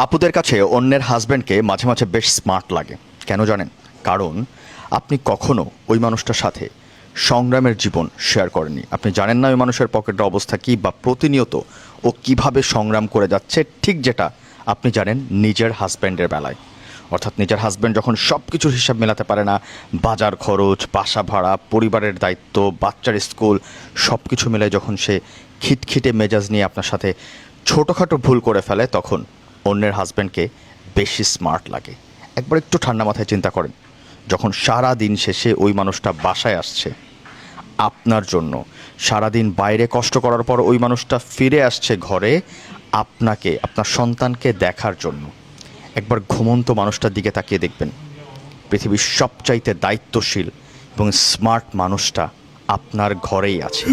আপুদের কাছে অন্যের হাজব্যান্ডকে মাঝে মাঝে বেশ স্মার্ট লাগে। কেন জানেন? কারণ আপনি কখনো ওই মানুষটার সাথে সংগ্রামের জীবন শেয়ার করেননি। আপনি জানেন না ওই মানুষের পকেটের অবস্থা কী, বা প্রতিনিয়ত ও কিভাবে সংগ্রাম করে যাচ্ছে, ঠিক যেটা আপনি জানেন নিজের হাজব্যান্ডের বেলায়। অর্থাৎ নিজের হাজব্যান্ড যখন সব কিছুর হিসাব মেলাতে পারে না, বাজার খরচ, বাসা ভাড়া, পরিবারের দায়িত্ব, বাচ্চার স্কুল, সব কিছু মিলে যখন সে খিটখিটে মেজাজ নিয়ে আপনার সাথে ছোটোখাটো ভুল করে ফেলে, তখন অন্যের হাজব্যান্ডকে বেশি স্মার্ট লাগে। একবার একটু ঠান্ডা মাথায় চিন্তা করেন, যখন সারা দিন শেষে ওই মানুষটা বাসায় আসছে আপনার জন্য, সারাদিন বাইরে কষ্ট করার পর ওই মানুষটা ফিরে আসছে ঘরে আপনাকে, আপনার সন্তানকে দেখার জন্য, একবার ঘুমন্ত মানুষটার দিকে তাকিয়ে দেখবেন। পৃথিবীর সবচাইতে দায়িত্বশীল এবং স্মার্ট মানুষটা আপনার ঘরেই আছে।